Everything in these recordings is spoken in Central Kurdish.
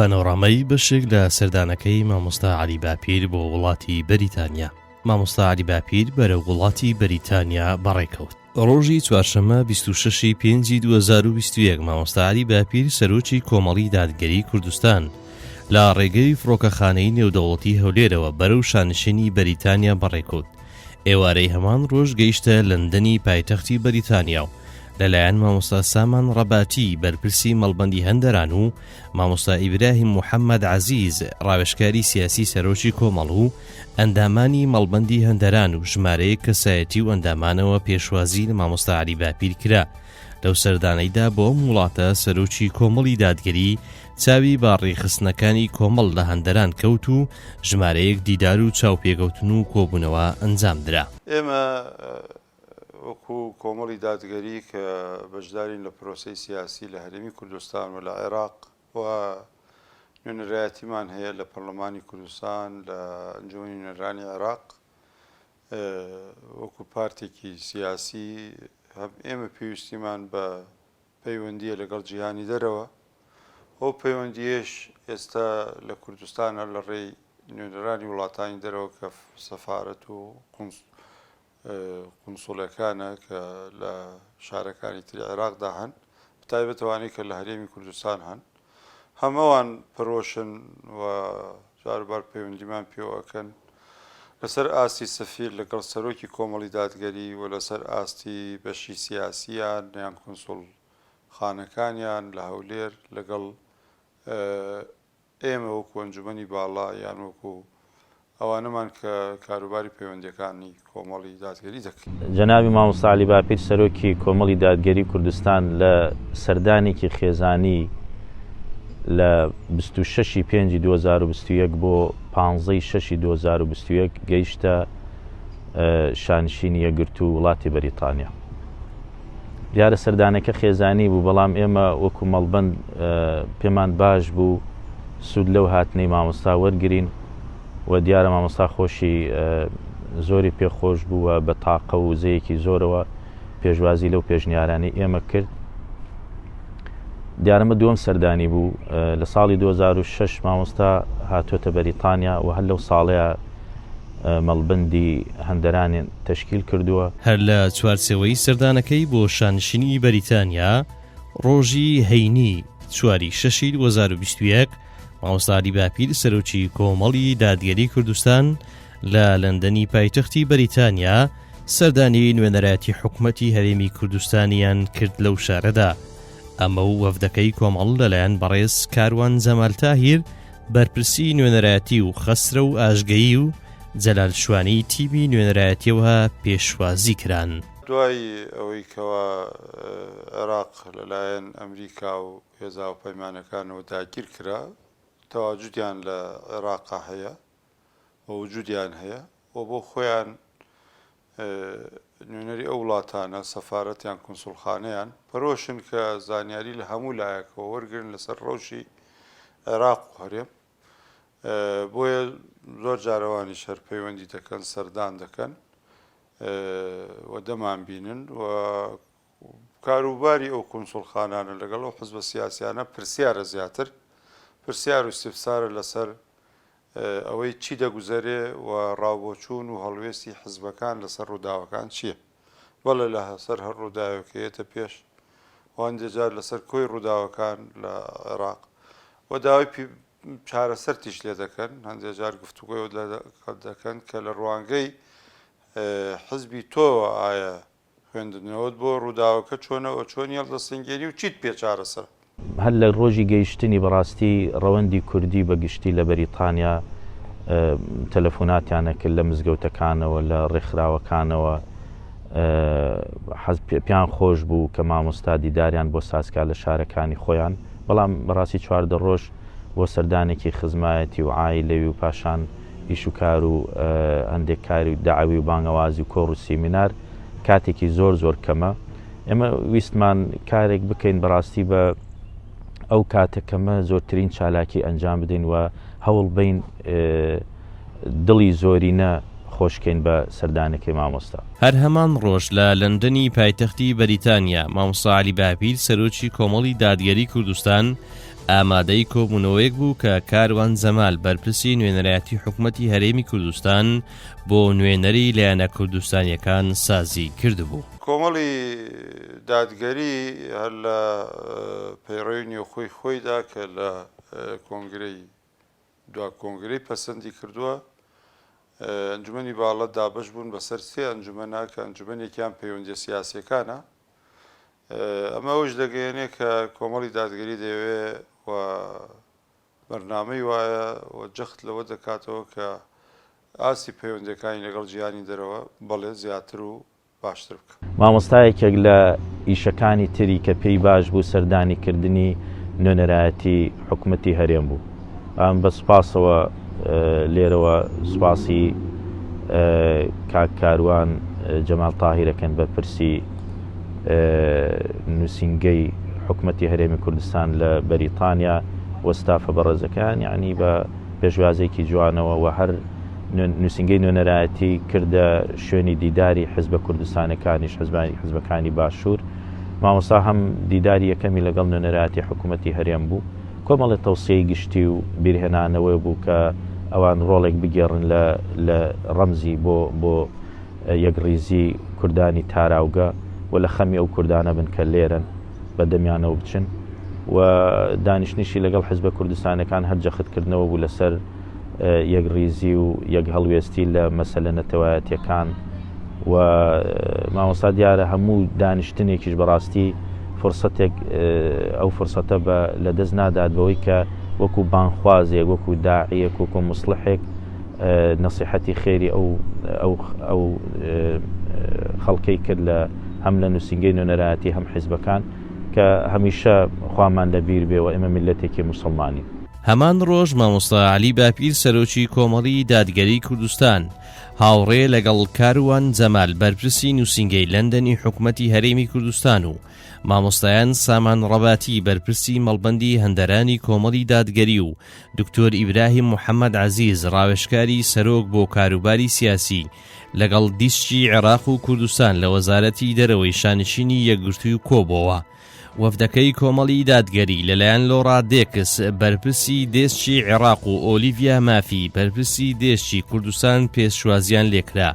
پانۆڕامەی بەشێک لە سەردانەکەی مامۆستا عەلی باپیر بۆ وڵاتی بەریتانیا. مامۆستا عەلی باپیر بەرەو وڵاتی بەریتانیا بەڕێکەوت. ڕۆژی چوارشەممە 26 پێنجی 2021 مامۆستا عەلی باپیر سەرۆکی کۆمەڵی دادگەری کوردستان لە ڕێگەی فڕۆکەخانەی نێودەوڵەتی هەولێرەوە بەرەو شانشینی بەریتانیا بەڕێکەوت. ئێوارەی هەمان ڕۆژ گەیشتە لەندەنی پایتەختی بەریتانیا و لەلایەن مامۆستا سامان ڕەباتی بەرپرسی مەڵبەندی هەندەران و مامۆستا ئیبراهیم محەممەد عەزیز ڕاوێژکاری سیاسی سەرۆکی کۆمەڵ و ئەندامانی مەڵبەندی هەندەران و ژمارەیە کەسایەتی و ئەندامانەوە پێشوازی لە مامۆستا عەلی باپیر کرا. لەو سەردانەیدا بۆ ئەم وڵاتە سەرۆکی کۆمەڵی دادگەری چاوی باڕێخستنەکانی کۆمەڵ لە هەندەران کەوت و ژمارەیەک دیدار و چاوپێکەوتن و کۆبوونەوە ئەنجام درا. ئێمە وەکو کۆمەڵی دادگەری کە بەشدارین لە پرۆسەی سیاسی لە هەرێمی کوردستان و لە عێراق و نوێنەرایەتیمان هەیە لە پەرلەمانی کوردستان لە ئەنجومەنی نوێنەرانی عێراق وەکو پارتێکی سیاسی ئێمە پێویستیمان بە پەیوەندیە لەگەڵ جیهانی دەرەوە. ئەو پەیوەندیەش ئێستا لە کوردستانە لە ڕێی نوێنەرانی وڵاتانی دەرەوە کە سەفارەت و قونسوڵەکانە کە لە شارەکانی تری عێراقدا هەن بتایبەتەوانی کە لە هەرێمی کوردستان هەن هەمەوان پرۆشن و جاربار پەیوەندیمان پێوەکەن لەسەر ئاستی سەفیر لەگەڵ سەرۆکی کۆمەڵی دادگەری و لەسەر ئاستی بەشی سیاسیان یان کونسوڵ خانەکانیان لە هەولێر لەگەڵ ئێمە وەکو ئەنجومەنی باڵا یان وەکو ئەوانەمان کە کاروباری پەیوەندیەکانی کۆمەڵی دادگەری دەکەن. جەنابی مامۆستا عەلی باپیر سەرۆکی کۆمەڵی دادگەری کوردستان لە سەردانێکی خێزانی لە 26 پێنجی 2021 بۆ 15 6 2021 گەیشتە شانشینی یەکگرتووی وڵاتی بەریتانیا. دیارە سەردانەکە خێزانی بوو بەڵام ئێمە وەکو مەڵبەند پێمان باش بوو سوود لەو هاتنەی مامۆستا وەرگرین و دیارە مامۆستا خۆشی زۆری پێخۆش بووە بە تاقە و وزەیەکی زۆرەوە پێشوازی لەو پێشنیارانی ئێمە کرد. دیارەمە دووەم سەردانی بوو لە ساڵی 2006 مامۆستا هاتوۆتە بەریتانیا و هەر لەو ساڵەیە مەڵبەندی هەندەرانێن تەشکیل کردووە. هەر لە چوارچێوەی سەردانەکەی بۆ شانشینی بەریتانیا ڕۆژی هەینی 4 6 2021 مامۆستا عەلی باپیر سەرۆکی کۆمەڵی دادگەری کوردستان لە لەندەنی پایتەختی بەریتانیا سەردانی نوێنەرایەتی حکوومەتی هەرێمی کوردستانیان کرد لەو شارەدا. ئەمە و وەفدەکەی کۆمەڵ لەلایەن بەڕێز کاروان جەمال تاهیر بەرپرسی نوێنەرایەتی و خەسرە و ئاژگەیی و جەلال شوانی تیمی نوێنەرایەتیەوە پێشوازی کران. دوای ئەوەی کەوا عێراق لەلایەن ئەمریکا و هێزا و پەیمانەکانەوە داگیر کرا تەواجودیان لە عێراقا هەیە و وجودیان هەیە و بۆ خۆیان نوێنەری ئەو وڵاتانە سەفارەتیان کونسوڵخانەیان پەرۆشن کە زانیاری لە هەموو لایەکەوە وەرگرن لەسەر ڕەوشی عێراق و هەرێم بۆیە زۆر جارەوانی شەر پەیوەندی دەکەن سەردان دەکەن و دەمان بینن و کاروباری ئەو کونسوڵخانانە لەگەڵ ئەو حزبە سیاسیانە پرسیارە زیاتر پرسیار و استفسارە لەسەر ئەوەی چی دەگوزارێ و ڕاوبۆچوون و هەڵوێستی حزبەکان لەسەر ڕووداوەکان چییە بەڵێ لە سەر هەر ڕووداوەکەیەتە پێش وانجا جار لەسەر کۆی ڕووداوەکان لە عێراق و داوای چارەسەر تیش لێ دەکەن هەندێک جار گفتوگۆی دەکەن کە لە ڕوانگەی حزبی تۆوە ئایا خوێندنەوەت بۆ ڕووداوەکە چۆنەوە چۆنی هەڵدەسەنگێنی و چیت پێ چارەسەر. هەر لە ڕۆژی گەیشتنی بەڕاستی ڕەوەندی کوردی بە گشتی لە بەریتانیا تەلەفۆناتیانە کرد لە مزگەوتەکانەوە لە ڕێکخراوەکانەوە پێیان خۆش بوو کە مامۆستا دیداریان بۆ سازکا لە شارەکانی خۆیان بەڵام بەڕاستی 14 ڕۆژ بۆ سەردانێکی خزمایەتی و عایلەوی و پاشان ئیش و کار و هەندێک کاری و داعوی و بانگەوازی و کۆڕ و سیمینار کاتێکی زۆر زۆر کەمە. ئێمە ویستمان کارێک بکەین بەڕاستی بە ئەو کاتەکەمە زۆرترین چالاکی ئەنجام بدەین و هەوڵ بین دڵی زۆرینە خۆشکەین بە سەردانەکەی مامۆستا. هەر هەمان ڕۆژ لە لەندەنی پایتەختی بەریتانیا مامۆستا عەلی باپیر سەرۆکی کۆمەڵی دادگەری کوردستان ئامادەی کۆبوونەوەیەک بوو کە کاروان زەمال بەرپرسی نوێنەرایەتی حکوومەتی هەرێمی کوردستان بۆ نوێنەری لایەنە کوردستانیەکان سازی کردبوو. کۆمەڵی دادگەری هەر لە پەیڕەوی نێوخۆی خۆیدا کە لە کۆنگرەی دوا کۆنگرەی پەسەندی کردووە ئەنجومەنی باڵە دابەش بوون بەسەر سێ ئەنجومەنە کە ئەنجومەنێکیان پەیوەندیە سیاسیەکانە. ئەمە ئەوش دەگەیەنێ کە کۆمەڵی دادگەری دەوێت و بەرنامەی وایە و جەخت لەوە دەکاتەوە کە ئاسی پەیوەندەکانی لەگەڵ جیهانی دەرەوە بەڵێ زیاتر و باشتر بکە. مامۆستایەکێک لە ئیشەکانی تری کە پێی باش بوو سەردانیکردنی نوێنەرایەتی حکوومەتی هەرێم بوو. ئەم بە سوپاسەوە لێرەوە سوپاسی کاک کاروان جەمال تاهیرەکەن بە پرسی نووسینگەی حکوومەتی هەرێمی کوردستان لە بەریتانیا وەستافە بەڕێزەکان یعنی بە پێشوازێکی جوانەوە و هەر نووسینگەی نوێنەرایەتی کردە شوێنی دیداری حزبە کوردستانەکانیش حزبەکانی باشوور. مامۆستا هەم دیداری یەکەمی لەگەڵ نوێنەرایەتی حکوومەتی هەرێم بوو. کۆمەڵی تەوسیەی گشتی و بیرهێنانەوەی بوو کە ئەوان ڕۆڵێک بگێڕن لە ڕەمزی بۆ یەکڕیزی کوردانی تاراوگە و لە خەمی ئەو کوردانە بن کە لێرن بە دەمیانەوە بچن و دانیشتنیشی لەگەڵ حزبە کوردستانەکان هەر جەختکردنەوە بوو لەسەر یەکڕیزی و یەک هەڵوێستی لە مەسەلە نەتەوایەتیەکان و مامۆستا دیارە هەموو دانیشتنێکیش بەڕاستی فرسەتێک ئەو فرسەتە لە دەست نادات بەوەی کە وەکو بانخوازێک وەکو داعیەک وەکو مصلحێک نەسیحەتی خێری ئەو خەڵکەی کرد لە هەم لە نووسینگەی نوێنەرایەتی هەم حیزبەکان کە هەمیشە خوامان لەبیر بێ و ئێمە میلەتێکی موسڵمانی. هەمان ڕۆژ مامۆستا عەلی باپیر سەرۆکی کۆمەڵی دادگەری کوردستان هاوڕێ لەگەڵ کاروان زەمال بەرپرسی نووسینگەی لەندەنی حکوومەتی هەرێمی کوردستان و مامۆستایان سامان ڕەباتی بەرپرسی مەڵبەندی هەندەرانی کۆمەڵی دادگەری و دکتۆر ئیبراهیم محەممەد عەزیز ڕاوێژکاری سەرۆک بۆ کاروباری سیاسی لەگەڵ دیشتی عێراق و کوردستان لە وەزارەتی دەرەوەی شانشینی یەکگرتووی و کۆبەوە. وەفدەکەی کۆمەڵی دادگەری لەلایەن لۆڕا دێکس بەرپرسی دێشتی عێراق و ئۆلیڤیا مافی بەرپرسی دێشتی کوردستان پێشوازیان لێکرا.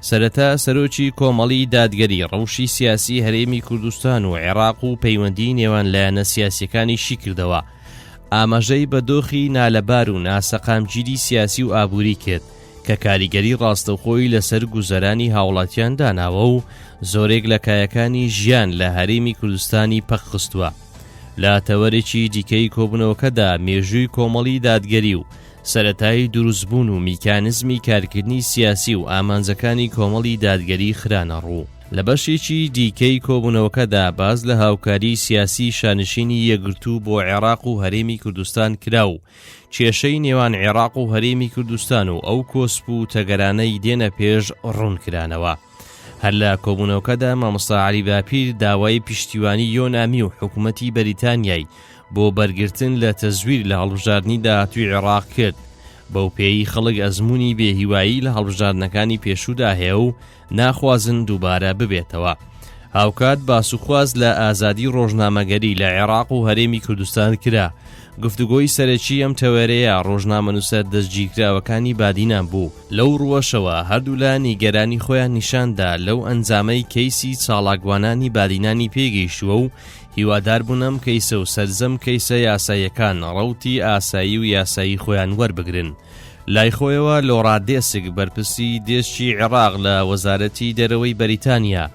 سەرەتا سەرۆکی کۆمەڵی دادگەری ڕەوشی سیاسی هەرێمی کوردستان و عێراق و پەیوەندی نێوان لایەنە سیاسیەکانیشی کردەوە. ئاماژەی بە دۆخی نالەبار و ناسەقامگیری سیاسی و ئابووری کرد کە کاریگەری ڕاستەوخۆی لەسەر گوزەرانی هاوڵاتیان داناوە و زۆرێک لە کایەکانی ژیان لە هەرێمی کوردستانی پەخخستووە. لە تەوەرێکی دیکەی کۆبوونەوەکەدا مێژووی کۆمەڵی دادگەری و سەرەتایی دروستبوون و میکانزمی کارکردنی سیاسی و ئامانجەکانی کۆمەڵی دادگەری خرانە ڕوو. لە بەشێکی دیکەی کۆبوونەوەکەدا باز لە هاوکاری سیاسی شانشینی یەکگرتوو بۆ عێراق و هەرێمی کوردستان کرا و کێشەی نێوان عێراق و هەرێمی کوردستان و ئەو کۆسپ و تەگەرانەی دێنە پێش ڕوونکرانەوە. هەر لە کۆبوونەوەکەدا مامۆستا عەلی باپیر داوای پشتیوانی یۆنامی و حکوومەتی بەریتانیای بۆ بەرگرتن لە تەزویر لە هەڵبژاردننی داهاتووی عێراق کرد. بەو پێی خەڵک ئەزمموی بێهیوایی لە هەڵبژاردنەکانی پێشوودا هەیە و ناخوازن دووبارە ببێتەوە. هاوکات باسوخواز لە ئازادی ڕۆژنامەگەری لە عێراق و هەرێمی کوردستان کرا. گفتوگۆی سەرەکی ئەم تەوەرەیە ڕۆژنامەنووسە دەستگیرکراوەکانی بادینان بوو. لەو ڕوەشەوە هەردوو لە نیگەرانی خۆیان نیشاندا لەو ئەنجامەی کەیسی چاڵاکوانانی بادینانی پێگەیشتووە و هیوادار بوونم کەیسە و سەرجەم کەیسە یاساییەکان ڕەوتی ئاسایی و یاسایی خۆیان وەربگرن. لای خۆیەوە لۆڕادێسک بەرپرسی دێشتی عێراق لە وەزارەتی دەرەوەی بەریتانیا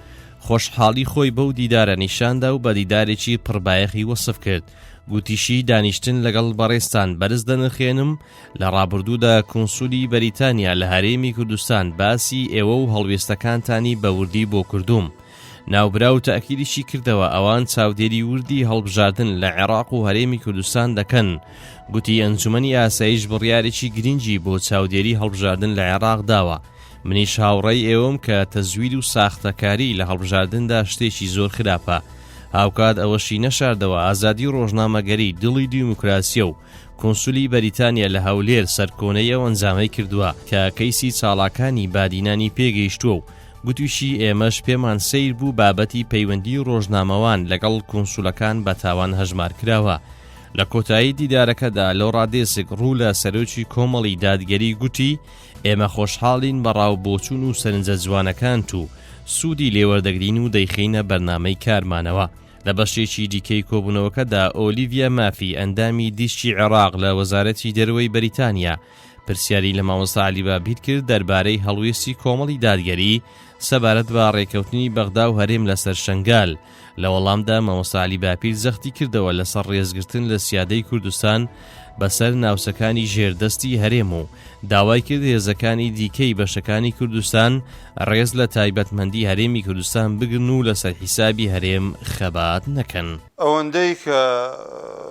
خۆشحاڵی خۆی بەو دیدارە نیشاندا و بە دیدارێکی پڕبایەخی وەسف کرد. گوتیشی دانیشتن لەگەڵ بەڕێستان بەرز دەنرخێنم لە ڕابردوودا کۆنسولی بەریتانیا لە هەرێمی کوردستان باسی ئێوە و هەڵوێستەکانتانی بەوردی بۆ کردوم. ناوبرا و تاکیدیشی کردەوە ئەوان چاودێری وردی هەڵبژاردن لە عێراق و هەرێمی کوردستان دەکەن. گوتی ئەنجومەنی ئاسایش بڕیارێکی گرنگی بۆ چاودێری هەڵبژاردن لە عێراق داوە. منیش هاوڕێی ئێوەم کە تەزویر و ساختەکاری لە هەڵبژاردندا شتێکی زۆر خراپە. هاوکات ئەوەشی نەشاردەوە ئازادی ڕۆژنامەگەری دڵی دیموکراسیە و کۆنسولی بەریتانیا لە هەولێر سەرکۆنەیە ئەنجامەی کردووە کە کەیسی چاڵاکانی بادینانی پێگەیشتووە و گوتوشی ئێمەش پێمان سیر بوو بابەتی پەیوەندی ڕۆژنامەوان لەگەڵ کۆنسولەکان بە تاوان هەژمار کراوە. لە کۆتایی دیدارەکەدا لەو ڕادێسک ڕوو لە سەرۆکی کۆمەڵی دادگەری گوتی ئێمە خۆشحاڵین بەڕاو بۆچوون و سەرنجە جوانەکان و سوودی لێوەردەگرین و دەیخینە بەرنامەی کارمانەوە. لە بەشێکی دیکەی کۆبوونەوەکەدا ئۆلیڤیا مافی ئەندامی دیشتی عێراق لە وەزارەتی دەروەی بەریتانیا پرسیاری لە مامۆستا عەلی بابیر کرد دەربارەی هەڵوێستی کۆمەڵی دادگەری سەبارەت بە ڕێکەوتنی بەغدا و هەرێم لەسەر شەنگال. لە وەڵامدا مامۆستا عەلی باپیر زەختی کردەوە لەسەر ڕێزگرتن لە سیادەی کوردستان بەسەر ناوچەکانی ژێردەستی هەرێم و داوای کرد هێزەکانی دیکەی بەشەکانی کوردستان ڕێز لە تایبەتمەندی هەرێمی کوردستان بگرن و لەسەر حیسابی هەرێم خەبات نەکەن. ئەوەندەی کە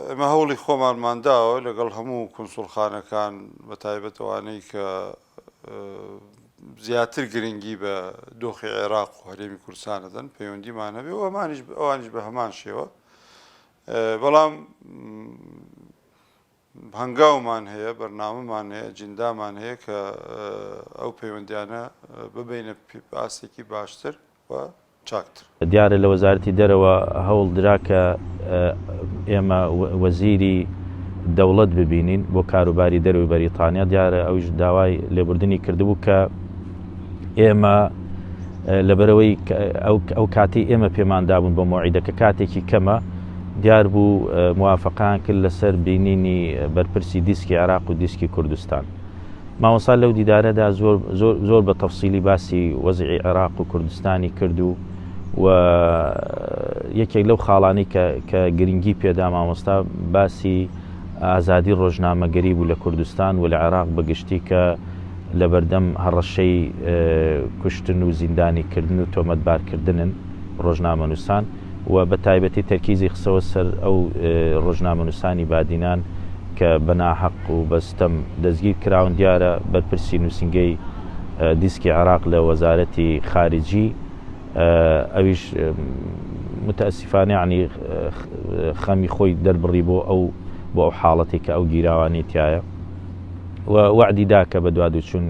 ئێمە هەوڵی خۆمانمانداوە لەگەڵ هەموو کۆنسوڵخانەکان بە تایبەتەوانەی کە زیاتر گرنگی بە دۆخی عێراق و هەرێمی کوردستان دەدەن پەیوەندیمان هەبێ و ئەوانیش بە هەمان شێوە، بەڵام هەنگاومان هەیە، بەرنامەمان هەیە، ئەجندامان هەیە کە ئەو پەیوەندیانە ببینە ئاسێکی باشتر و چاکتر. دیارە لە وەزارەتی دەرەوە هەوڵ درا کە ئێمە وەزیری دەوڵەت ببینین بۆ کاروباری دەروی بەریتانیا. دیارە ئەوش داوای لێبوردنی کردبوو کە ئێمە لەبەرەوەی ئەو کاتی ئێمە پێماندابوون بۆ مۆعیدەکە کاتێکی کەمە دیار بوو موافقان کرد لەسەر بینینی بەرپرسی دیسکی عێراق و دیسکی کوردستان. مامۆستا لەو دیدارەدا زۆر بە تەفسیلی باسی وەزعی عێراق و کوردستانی کرد و یەکێک لەو خاڵانی کە گرنگی پێدا مامۆستا باسی ئازادی ڕۆژنامەگەری بوو لە کوردستان و لە عێراق بەگشتی کە لە بەردەم هەڕەشەی کوشتن و زیندانیکردن و تۆمەتبارکردنن ڕۆژنامەنووسان و بە تایبەتی تەرکیزی خسەوە سەر ئەو ڕۆژنامەنووسانی بادینان کە بەناحەق و بەستەم دەستگیر کراون. دیارە بەرپرسی نووسنگەی دیسکی عێراق لە وەزارەتی خارجی ئەویش متەئسفانە یعنی خەمی خۆی دەربڕی بۆ ئەو حاڵەتی کە ئەو گیراوانی تایە و وعدی دا کە بە دوادوچوون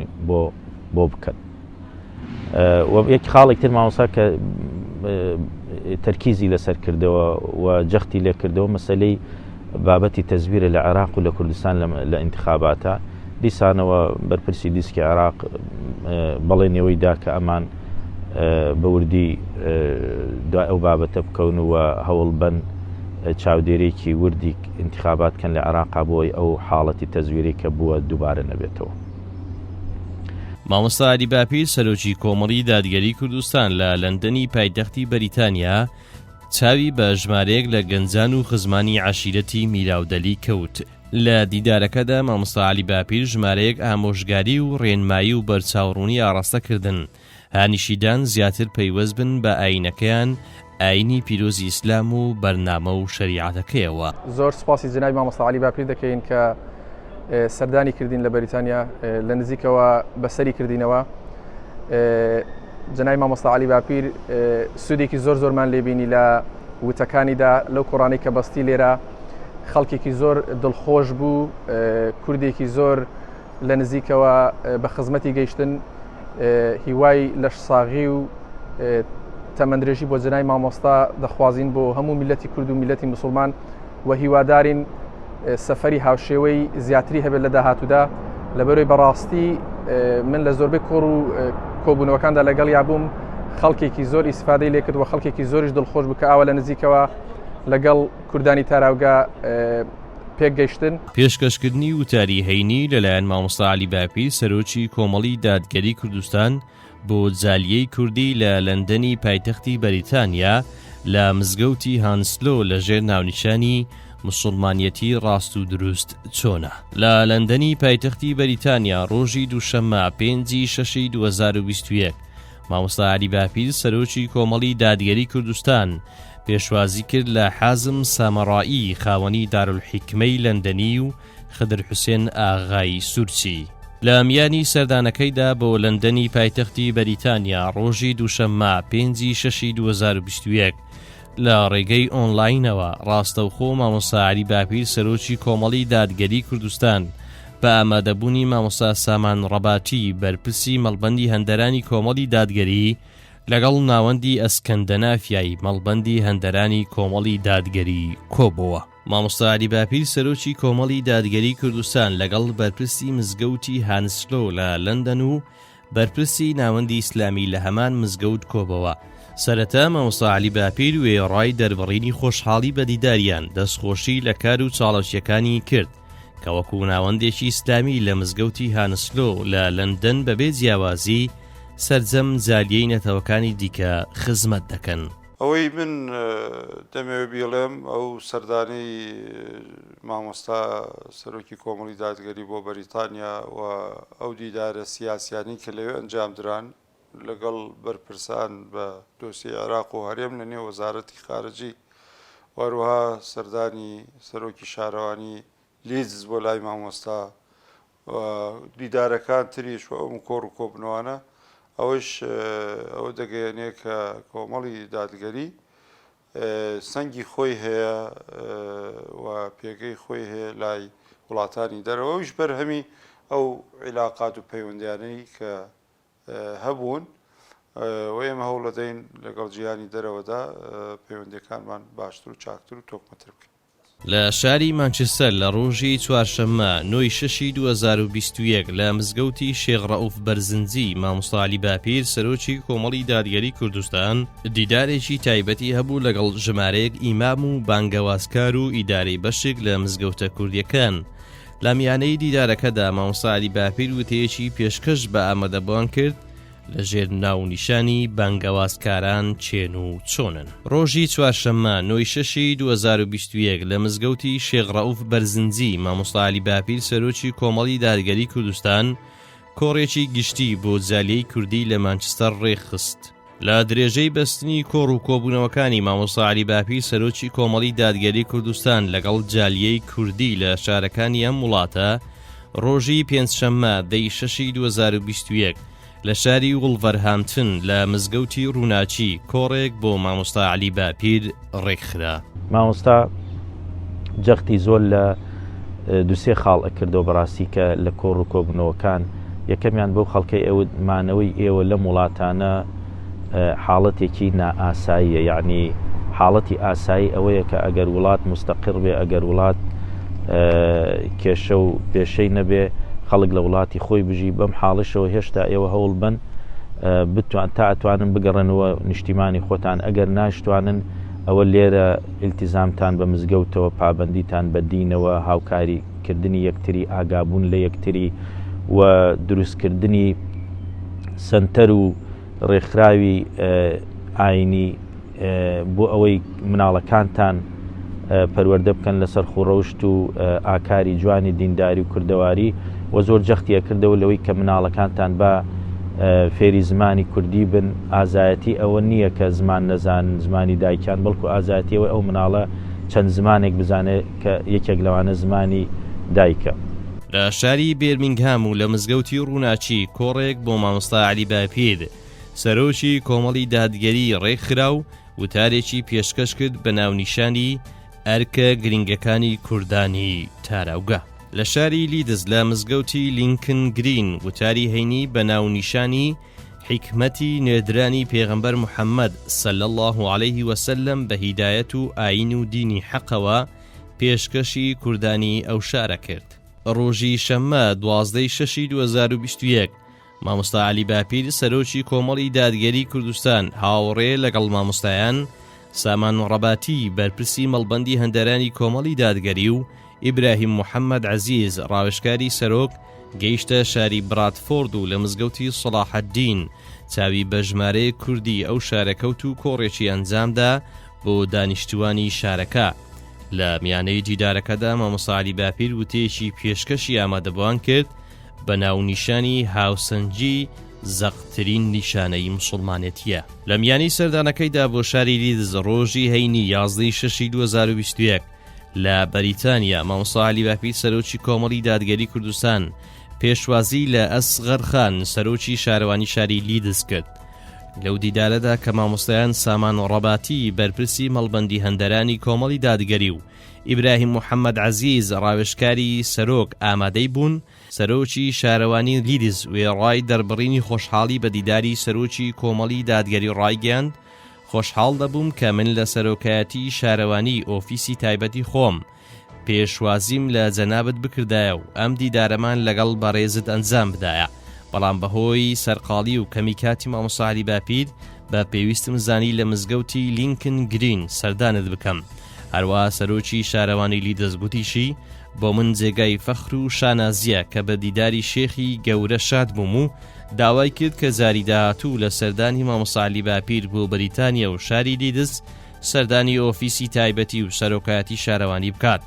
بۆ بکەن. یەک خاڵێک تر مامۆستا کە تەرکیزی لەسەر کردەوە و جەختی لێ کردەوە مەسەلەی بابەتی تەزویرە لە عێراق و لە کوردستان لە ئینتخاباتە. دیسانەوە بەرپرسی دیسکی عێراق بەڵێنەوەی دا کە ئەمان بەوردی دوای ئەو بابەتە بکەون و هەوڵ بن چاودێرێکی وردی ئینتخاباتکەن لە عێراقا بۆی ئەو حاڵەتی تەزویری کە بووە دووبارە نەبێتەوە. مامۆستا عەلی باپیر سەرۆکی کۆمەڵی دادگەری کوردستان لە لەندەنی پایتەختی بەریتانیا چاوی بە ژمارەیەک لە گەنجان و خزمانی عەشیرەتی میراودەلی کەوت. لە دیدارەکەدا مامۆستا عەلی باپیر ژمارەیەک ئامۆژگاری و ڕێنمایی و بەرچاوڕوونی ئاڕاستەکردن هانیشیدان زیاتر پەیوەست بن بە ئاینەکەیان ئاینی پیرۆزی ئیسلام و بەرنامە و شەریعەتەکەیەوە. زۆر سپاسی جەنابی مامۆستا عەلی باپیر دەکەین کە سەردانی کردین لە بەریتانیا لە نزیکەوە بەسەری کردینەوە. جەنابی مامۆستا عەلی باپیر سوودێکی زۆرمان لێبینی لە وتەکانیدا لەو کوڕانەی کە بەستی لێرە خەڵکێکی زۆر دڵخۆش بوو، کوردێکی زۆر لە نزیکەوە بە خزمەتی گەیشتن، هیوای لەش ساغی و تەمەندرێژی بۆ جەنابی مامۆستا دەخوازین بۆ هەموو میلەتی کورد و میلەتی موسڵمان و هیوادارین سەفەری هاوشێوەی زیاتری هەبێت لە داهاتوودا. لەبەرەوەی بەڕاستی من لە زۆربەی کۆڕ و کۆبوونەوەکاندا لەگەڵ یابووم، خەڵکێکی زۆر ئیسفادەی لێ کرد و خەڵکێکی زۆریش دڵخۆش بوو کە ئاوا لە نزیکەوە لەگەڵ کوردانی تاراوگا پێکگەیشتن. پێشکەشکردنی وتاری هەینی لەلایەن مامۆستا عەلی باپیر سەرۆکی کۆمەڵی دادگەری کوردستان بۆ جالیەی کوردی لە لەندەنی پایتەختی بەریتانیا لە مزگەوتی هانسلۆ لەژێر ناونیشانی مسلمانیەتی ڕاست و دروست چۆنە. لە لەندەنی پایتەختی بەریتانیا ڕۆژی دووشەممە 5/6/2021 مامۆستا عەلی باپیر سەرۆکی کۆمەڵی دادگەری کوردستان پێشوازی کرد لە حازم سامەڕایی خاوەنی دارولحیکمەی لەندەنی و خدر حوسێن ئاغای سورچی لە میانی سەردانەکەیدا بۆ لەندەنی پایتەختی بەریتانیا ڕۆژی دووشەممە 5/6/2021 لە ڕێگەی ئۆنلاینەوە ڕاستەوخۆ مامۆستا عەلی باپیر سەرۆکی کۆمەڵی دادگەری کوردستان بە ئامادەبوونی مامۆستا سامان ڕەباتی بەرپرسی مەڵبەندی هەندەرانی کۆمەڵی دادگەری لەگەڵ ناوەندی ئەسکەندەنافیایی مەڵبەندی هەندەرانی کۆمەڵی دادگەری کۆبووە. مامۆستا عەلی باپیر سەرۆکی کۆمەڵی دادگەری کوردستان لەگەڵ بەرپرسی مزگەوتی هانسلۆ لە لەندەن و بەرپرسی ناوەندی ئیسلامی لە هەمان مزگەوت کۆبەوە. سەرەتا مامۆستا عەلی باپیر وێڕای دەربڕینی خۆشحاڵی بە دیداریان دەستخۆشی لە کار و چاڵەشیەکانی کرد کە وەکو ناوەندێکی ئیسلامی لە مزگەوتی هانسلۆ لە لەندەن بەبێ جیاوازی سەرجەم جالیەی نەتەوەکانی دیکە خزمەت دەکەن. ئەوەی من دەمەوێت بیڵێم ئەو سەردانەی مامۆستا سەرۆکی کۆمەڵی دادگەری بۆ بەریتانیا و ئەو دیدارە سیاسیانی کە لەوێ ئەنجامدران لەگەڵ بەرپرسان بە دۆسیی عێراق و هەرێم لە نێو وەزارەتی خارجی وەروەها سەردانی سەرۆکی شارەوانی لیدز بۆ لای مامۆستا دیدارەکان تریش و ئەم کۆڕ و کۆبنەوانە ئەوش ئەوە دەگەیەنێ کە کۆمەڵی دادگەری سەنگی خۆی هەیە و پێگەی خۆی هەیە لای وڵاتانی دەرەوە ئەوش بەرهەمی ئەو عیلاقات و پەیوەندیانەی کە هەبوون و ئێمە هەوڵ دەدەین لەگەڵ جیهانی دەرەوەدا پەیوەندیەکانمان باشتر و چاکتر و تۆکمەتر بکەین. لە شاری مانچستەر لە ڕۆژی چوارشەممە 9/6/2021 لە مزگەوتی شێخ ڕەئوف بەرزنجی مامۆستا عەلی باپیر سەرۆکی کۆمەڵی دادگەری کوردستان دیدارێکی تایبەتی هەبوو لەگەڵ ژمارەیەک ئیمام و بانگەوازکار و ئیدارەی بەشێک لە مزگەوتە کوردیەکان. لە میانەی دیدارەکەدا مامۆستا عەلی باپیر وتەیەکی پێشکەش بە ئامادەبووان کرد لە ژێر ناونیشانی بانگەوازکاران چێن و چۆنن. ڕۆژی چوارشەممە 9/6/2021 لە مزگەوتی شێخ ڕەئوف بەرزنجی مامۆستا عەلی باپیر سەرۆکی کۆمەڵی دادگەری کوردستان کۆڕێکی گشتی بۆ جالیەی کوردی لە مانچستەر ڕێخست. لە درێژەی بەستنی کۆڕ و کۆبوونەوەکانی مامۆستا عەلی باپیر سەرۆکی کۆمەڵی دادگەری کوردستان لەگەڵ جالیەی کوردی لە شارەکانی ئەم وڵاتە ڕۆژی پێنجشەممە 10/6/2021 لە شاری وڵڤەرهامتن لە مزگەوتی ڕووناچی کۆڕێک بۆ مامۆستا عەلی باپیر ڕێکخرا. مامۆستا جەختی زۆر لە دوسێ خاڵ ئەکردەوە بەڕاستی کە لە کۆڕ و کۆبوونەوەکان یەکەمیان بەو خەڵکەی ئێوەمانەوەی ئێوە لە وڵاتانە حاڵەتێکی نائاساییە، یعنی حاڵەتی ئاسایی ئەوەیە کە ئەگەر وڵات مستەقر بێ، ئەگەر وڵات کێشە و پێشەی نەبێ، خەڵک لە وڵاتی خۆی بژی بەم حاڵشەوە هێشتا ئێوە هەوڵ بن تا ئەتوانن بگەڕنەوە نیشتیمانی خۆتان، ئەگەر ناشتوانن ئەوە لێرە ئیلتیزامتان بە مزگەوتەوە، پابەندیتان بە دینەوە، هاوکاریکردنی یەکتری، ئاگابوون لە یەکتری و دروستکردنی سنتەر و ڕێکخراوی ئاینی بۆ ئەوەی مناڵەکانتان پەروەردە بکەن لەسەر خوڕەوشت و ئاکاری جوانی دینداری و کردەواری و زۆر جەختی ئەکردەوە لەوەی کە مناڵەکانتان بە فێری زمانی کوردی بن. ئازایەتی ئەوە نییە کە زمان نەزانن زمانی دایکیان، بەڵکو ئازایەتیەوە ئەو مناڵە چەند زمانێک بزانێت کە یەکێک لەوانە زمانی دایکە. لە شاری بێرمینگهام و لە مزگەوتی ڕووناچی کۆڕێک بۆ مامۆستا عەلی باپیر سەرۆکی کۆمەڵی دادگەری ڕێکخرا و وتارێکی پێشکەش کرد بە ناونیشانی ئەرکە گرنگەکانی کوردانی تاراوگە. لە شاری لیدز لە مزگەوتی لینکن گرین وتاری هەینی بە ناونیشانی حیکمەتی نێردرانی پێغەمبەر موحەممەد صلی الله عليه وسلم بە هیدایەت و ئاین و دینی حەقەوە پێشکەشی کوردانی ئەو شارە کرد. ڕۆژی شەممە 12/6/2021 مامۆستا عەلی باپیر سەرۆکی کۆمەڵی دادگەری کوردستان هاوڕێ لەگەڵ مامۆستایان سامان ڕەباتی بەرپرسی مەڵبەندی هەندەرانی کۆمەڵی دادگەری و ئیبراهیم محەممەد عەزیز ڕاوێژکاری سەرۆک گەیشتە شاری براتفۆرد و لە مزگەوتی سەلاحەددین چاوی بە ژمارەیە کوردی ئەو شارەکەوت و کۆڕێکی ئەنجامدا بۆ دانیشتوانی شارەکە. لە میانەی دیدارەکەدا مامۆستا عەلی باپیر وتەیەکی پێشکەشی ئامادەبووان کرد بە ناونیشانی هاوسەنجی زەقترین نیشانەی موسڵمانێتیە. لە میانی سەردانەکەیدا بۆ شاری لیدز ڕۆژی هەینی 11/6/2021 لە بەریتانیا مامۆستا عەلی باپیر سەرۆکی کۆمەڵی دادگەری کوردستان پێشوازی لە ئەسغەر خان سەرۆکی شارەوانی شاری لیدز کرد. لەو دیدارەدا کە مامۆستایان سامان ڕەباتی بەرپرسی مەڵبەندی هەندەرانی کۆمەڵی دادگەری و ئیبراهیم محەممەد عەزیز ڕاوێژکاری سەرۆک ئامادەی بوون، سەرۆکی شارەوانی لیدز وێڕای دەربڕینی خۆشحاڵی بە دیداری سەرۆکی کۆمەڵی دادگەری ڕایگەاند. خۆشحاڵ دەبووم کە من لە سەرۆکایەتی شارەوانی ئۆفیسی تایبەتی خۆم پێشوازیم لە جەنابەت بکردایە و ئەم دیدارەمان لەگەڵ بەڕێزت ئەنجام بدایە، بەڵام بەهۆی سەرقاڵی و کەمی کاتی مامۆستا عەلی باپیر بە پێویستم زانی لە مزگەوتی لینکن گرین سەردانت بکەم. هەروە سەرۆکی شارەوانی لیدز گوتیشی بۆ من جێگای فەخر و شانازیە کە بە دیداری شێخی گەورە شاد بووم و داوای کرد کە جاری داهاتوو لە سەردانی مامۆستا عەلی باپیر بۆ بەریتانیا و شاری لیدز سەردانی ئۆفیسی تایبەتی و سەرۆکایەتی شارەوانی بکات.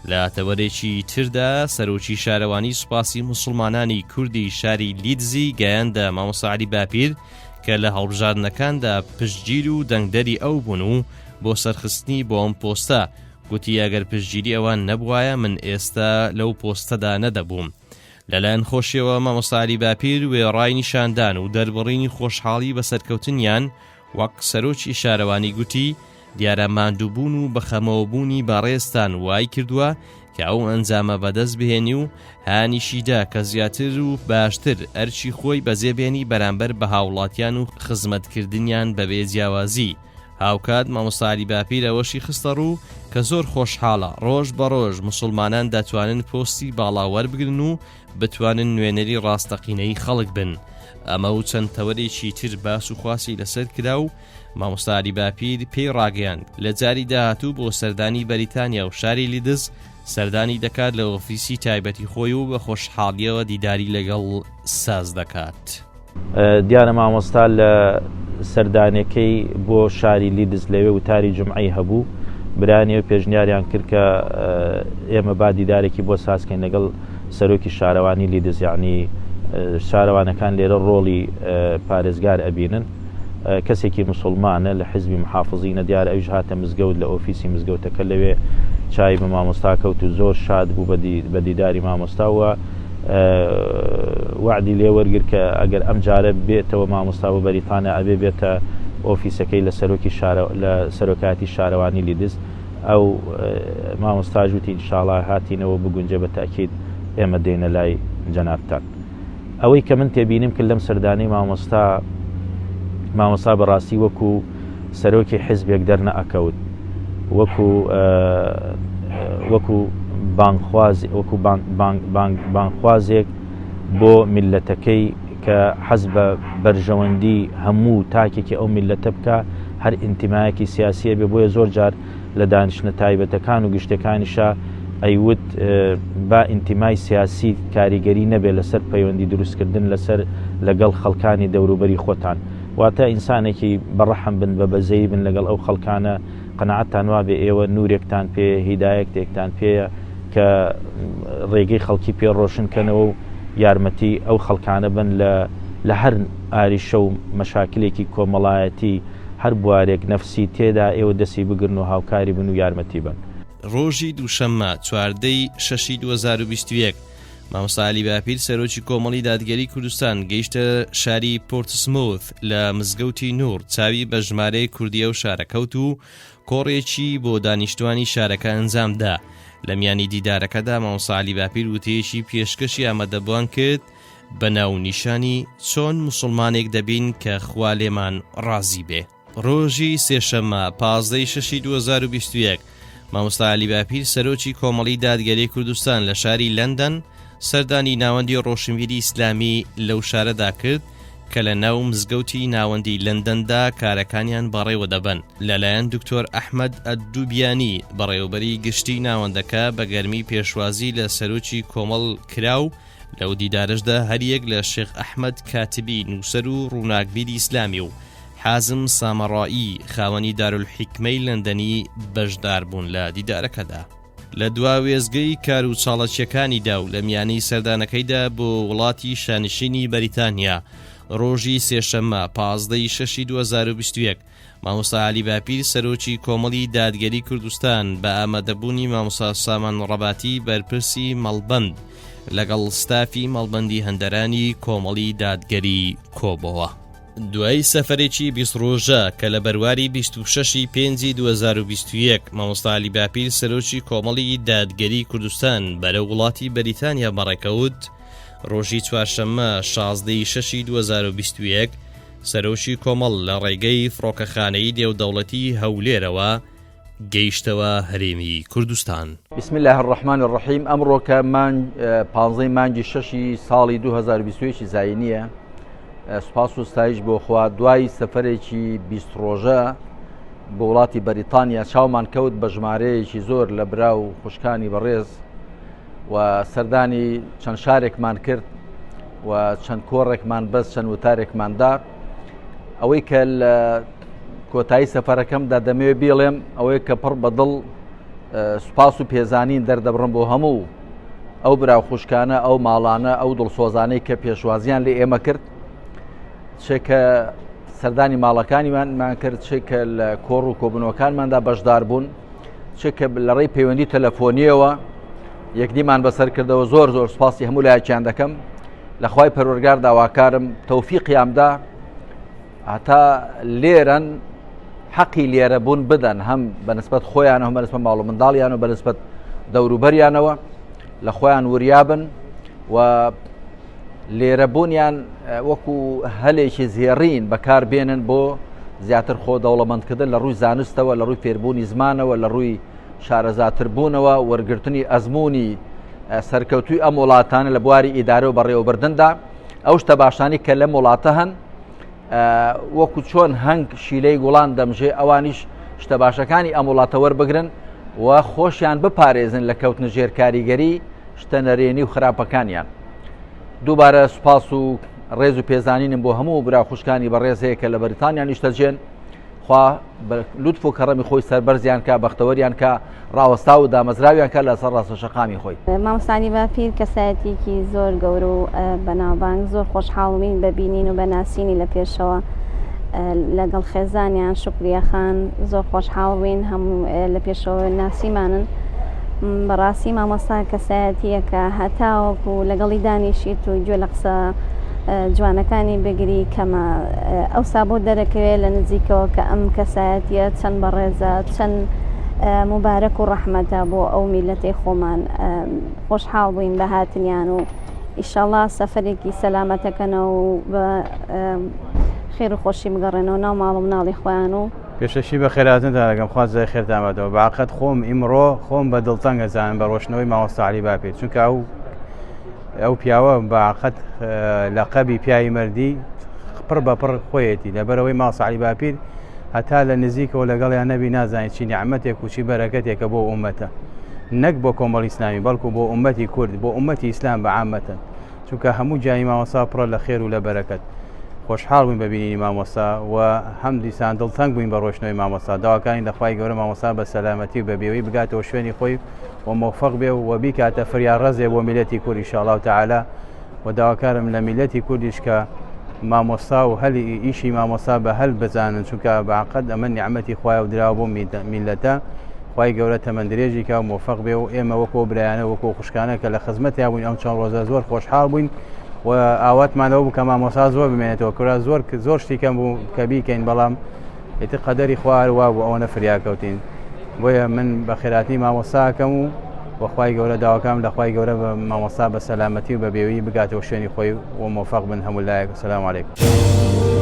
لە ئاتەوەرێکی تردا سەرۆکی شارەوانی سوپاسی موسڵمانانی کوردی شاری لیدزی گەیاندە مامۆستا عەلی باپیر کە لە هەڵبژاردنەکاندا پشتگیر و دەنگدەری ئەو بوون و بۆ سەرخستنی بۆ ئەم پۆستە گوتی ئەگەر پشتگیری ئەوان نەبوایە من ئێستا لەو پۆستەدا نەدەبووم. لەلایەن خۆشیەوە مامۆستا عەلی باپیر وێڕای نیشاندان و دەربڕینی خۆشحاڵی بەسەرکەوتنیان وەک سەرۆکی شارەوانی گوتی دیارە ماندووبوون و بەخەمەوەبوونی بەڕێستان وای کردووە کە ئەو ئەنجامە بەدەست بهێنی و هانیشیدا کە زیاتر و باشتر ئەرچی خۆی بەجێبێنی بەرامبەر بە هاوڵاتیان و خزمەتکردنیان بەبێ جیاوازی. هاوکات مامۆستا عەلی باپیر ئەوەشی خستە ڕوو کە زۆر خۆشحاڵە ڕۆژ بە ڕۆژ موسڵمانان دەتوانن پۆستی باڵاوەر بگرن و بتوانن نوێنەری ڕاستەقینەی خەڵک بن. ئەمە و چەند تەوەرێکی تر باس و خواسی لەسەر کرا و مامۆستا عەلی باپیر پێی ڕاگەیاند لە جاری داهاتوو بۆ سەردانی بەریتانیا و شاری لیدز سەردانی دەکات لە ئۆفیسی تایبەتی خۆی و بە خۆشحاڵیەوە دیداری لەگەڵ ساز دەکات. دیارە مامۆستا لە سەردانەکەی بۆ شاری لیدز لەوێ وتاری جمعەی هەبوو، برانیێ پێشنیاریان کرد کە ئێمە با دیدارێکی بۆ سازکەین لەگەڵ سەرۆکی شارەوانی لیدز، یعنی شارەوانەکان لێرە ڕۆڵی پارێزگار ئەبینن. کەسێکی موسڵمانە لە حیزبی محافظینە، دیارە ئەویش هاتە مزگەوت لە ئۆفیسی مزگەوتەکە لەوێ چای بە مامۆستا کەوت و زۆر شاد بوو بە دیداری مامۆستاوە. وعدی لێ وەرگر کە ئەگەر ئەم جارە بێتەوە مامۆستا بۆ بەریتانیا ئەبێ بێتە ئۆفیسەکەی لە سەرۆکایەتی شارەوانی لیدز. ئەو مامۆستاژ وتی ئینشاڵڵا هاتینەوە بگونجێ بە تاکید ئێمە دێنە لای جەنابتان. ئەوەی کە من تێبینیم کرد لەم سەردانەی مامۆستا بەڕاستی وەکو سەرۆکی حیزبێک دەرنە ئەکەوت، وەکو بانخوازێک بۆ میلەتەکەی کە حەز بە بەرژەوەندی هەموو تاکێکی ئەو میلەتە بکە، هەر ئینتیمایەکی سیاسیە بێ. بۆیە زۆر جار لە دانیشتنە تایبەتەکان و گشتەکانیشە ئەیوت با ئینتیمای سیاسی کاریگەری نەبێت لەسەر پەیوەندی دروستکردن لەگەڵ خەڵکانی دەوروبەری خۆتان، واتە ئینسانێکی بەڕەحم بن بە بەزەی بن لەگەڵ ئەو خەڵکانە، قەناعەتتان وا بێ ئێوە نورێکتان پێ هیدایەتێکتان پێیە کە ڕێگەی خەڵکی پێ ڕۆشنکەنەوە و یارمەتی ئەو خەڵکانە بن لە هەر ئاریشە و مەشاکلێکی کۆمەڵایەتی هەر بوارێک نەفسی تێدا ئێوە دەستی بگرن و هاوکاری بن و یارمەتی بن. ڕۆژی دووشەممە 4 شەشی 2021 مامۆستا عەلی باپیر سەرۆکی کۆمەڵی دادگەری کوردستان گەیشتە شاری پۆرتسموث لە مزگەوتی نور، چاوی بە ژمارەی کوردیە و شارەکەوت و کۆڕێکی بۆ دانیشتوانی شارەکە ئەنجامدا. لە میانی دیدارەکەدا مامۆستا عەلی باپیر وتەیەکی پێشکەشی ئامادەبوان کرد بە ناو نیشانی چۆن موسڵمانێک دەبین کە خوا لێمان ڕازی بێ. ڕۆژی سێشەممە 15 شەشی 2021 مامۆستا عەلی باپیر سەرۆکی کۆمەڵی دادگەری کوردستان لە شاری لەندەن سەردانی ناوەندی ڕۆشنبیری ئیسلامی لەو شارەدا کرد کە لە ناو مزگەوتی ناوەندی لەندەندا کارەکانیان بەڕێوە دەبن. لەلایەن دکتۆر ئەحمەد ئەدووبیانی بەڕێوەبەری گشتی ناوەندەکە بە گەرمی پێشوازی لە سەرۆکی کۆمەڵ کراو. لەو دیدارشدا هەریەک لە شێخ ئەحمەد کاتبی نووسەر و ڕووناکبیری ئیسلامی و حازم سامەڕایی خاوەنی دارولحیکمەی لەندەنی بەشدار بوون لە دیدارەکەدا. لە دوا وێزگەی کار و چاڵەچیەکانیدا و لە میانەی سەردانەکەیدا بۆ وڵاتی شانشینی بەریتانیا ڕۆژی سێشەممە 15 شەشی 2021 مامۆستا عەلی باپیر سەرۆکی کۆمەڵی دادگەری کوردستان بە ئامادەبوونی مامۆستا سامان ڕەباتی بەرپرسی مەڵبەند لەگەڵ ستافی مەڵبەندی هەندەرانی کۆمەڵی دادگەری کۆبەوە. دوای سەفەرێکی 20 ڕۆژە کە لە بەرواری 26 پێنجی 2021 مامۆستا عەلی باپیر سەرۆکی کۆمەڵی دادگەری کوردستان بەرەو وڵاتی بەریتانیا بەڕێکەوت، ڕۆژی چوارشەممە 16 شەشی 2021 سەرۆکی کۆمەڵ لە ڕێگەی فڕۆکەخانەی نێودەوڵەتی هەولێرەوە گەیشتەوە هەرێمی کوردستان. بسم الله الرحمن الرحیم. ئەمڕۆکە 15 مانگی شەشی ساڵی 2021 زاینیە. سوپاس و ستایش بۆ خوا دوای سەفەرێکی 20 ڕۆژە بۆ وڵاتی بەریتانیا چاومان کەوت بە ژمارەیەکی زۆر لە برا و خوشکانی بەڕێز و سەردانی چەند شارێکمان کرد و چەند کۆڕێکمان بەس چەند وتارێکماندا. ئەوەی کە لە کۆتایی سەفەرەکەمدا دەمەوێت بیڵێم ئەوەی کە پڕ بەدڵ سوپاس و پێزانین دەردەبڕم بۆ هەموو ئەو برا خوشکانە ئەو ماڵانە ئەو دڵسۆزانەی کە پێشوازیان لێ ئێمە کرد، چێکە سەردانی ماڵەکانیمان کرد، چێکە لە کۆڕ و کۆبنەوەکانماندا بەشدار بوون، چێکە لە ڕێی پەیوەندی تەلەفۆنیەوە یەکدیمان بەسەر کردەوە. زۆر زۆر سوپاسی هەموو لایەکیان دەکەم. لە خوای پەروەردگار داواکارم تەوفیقیامدا هەتا لێرەن حەقی لێرە بوون بدەن، هەم بەنسبەت خۆیانەوە، هەم بەنسبەت ماڵ و منداڵیانەوە، بەنسبەت دەوروبەریانەوە لە خۆیان وریابن و لێرەبوونیان وەکو هەلێکی زێڕین بەکاربێنن بۆ زیاتر خۆ دەوڵەمەندکردن لە ڕووی زانستەوە، لە ڕووی فێربوونی زمانەوە، لە ڕووی شارەزاتربوونەوە، وەرگرتنی ئەزمموی سەرکەوتوی ئەم وڵاتانە لە بواری ئیدارە و بەڕێوەبردندا. ئەو شتە باشانی کە لەم وڵاتە هەن وەکو چۆن هەنگ شیلەی گوڵان دەمژێ، ئەوانیش شتە باشەکانی ئەم وڵاتە وەربگرن و خۆشیان بپارێزن لە کەوتنە ژێر کاریگەری شتە نەرێنی و خراپەکانیان. دووبارە سوپاس و ڕێز و پێزانینم بۆ هەموو برا خوشکانی بەڕێز هەیە کە لە بەریتانیا نیشتەجێن. خوا لوتف و کەڕەمی خۆی سەربەرزیان کا، بەختەوەریان کا، ڕاوەستا و دامەزراویان کا لەسەر ڕاستەشەقامی خۆی. مامۆستا عەلی باپیر کەسایەتێکی زۆر گەورە و بەناوبانگ، زۆر خۆشحاڵین بەبینین و بەناسینی لە پێشەوە لەگەڵ خێزانیان شکریەخان زۆر خۆشحاڵ بووین، هەموو لە پێشەوە ناسیمانن. بەڕاستی مامۆستا کەسایەتیە کە هەتاوەکو لەگەڵی دانیشیت و گوێ لە قسە جوانەکانی بگری کەمە ئەوسا بۆ دەرەکەوێت لە نزیکەوە کە ئەم کەسایەتیە چەند بەڕێزە، چەند مبارەک و ڕەحمەتە بۆ ئەو میلەتی خۆمان. خۆشحاڵ بووین بە هاتنیان و ئیشەڵڵا سەفەرێکی سەلامەتەکەنەوە و بە خێر و خۆشی بگەڕێنەوە ناو ماڵ و مناڵی خۆیان و پێشەشی بە خێراتندا دەگەم خوازای خێرتامەتەوە. بەعقەت خۆم ئیمڕۆ خۆم بە دڵتەنگ ئەزانم بە ڕۆشنەوەی مامۆستا عەلی باپیر، چونکە ئەو پیاوە بەعقەت لەقەبی پیاوی مەردی پڕ بە پڕ خۆیەتی لەبەرەوەی مامۆستا عەلی باپیر هەتا لە نزیکەوە لەگەڵیان نەبی نازانێت چی نیعمەتێک و چی بەرەکەتێکە بۆ ئومەتە، نەک بۆ کۆمەڵی ئیسلامی بەڵکو بۆ ئومەتی کورد، بۆ ئومەتی ئیسلام بەعامەتەن، چونکە هەموو جایی مامۆستا پڕە لە خێر و لە بەرەکەت. خۆشحاڵ بووین ببینینی مامۆستا و هەم دیسان دڵتەنگ بووین بە ڕۆشنەوەی مامۆستا. داواکانی لەخوای گەورە مامۆستا بە سەلامەتی و بەبێوەی بگاتەوە شوێنی خۆی و مۆفەق بێ و بیکاتە فریار ڕەزێ بۆ میلەتی کورد ئینشاءالله تەعالا. و داواکارم لە میلەتی کوردیش کە مامۆستا و هەلی ئیشی مامۆستا بە هەل بزانن، چونکە بەعقەت ئەمە نیعمەتی خوایە و دراوە بۆ میلەتە. خوای گەورە تەمەندرێژی کا و مۆفەق بێ و ئێمە وەکو برایانە وەکو خوشکانە کە لە خزمەتیا بووین ئەم چەند ڕۆژە زۆر خۆشحاڵ بووین و ئاواتمانەوە بوو کە مامۆستا زۆر بمێنێتەوە. کورا زۆر شتێکم بوو کە بیکەین، بەڵام ئێتر قەدەری خوا هەروە بوو ئەوە نەفریاکەوتین. بۆیە من بە خێراتی مامۆستاکەم و وەخوای گەورە داواکەم لە خوای گەورە بە مامۆستا بە سەلامەتی و بە بێوی بگاتەوە شوێنی خۆی و مۆفەق بن هەموو لایەک. سەلام عەلەیکوم.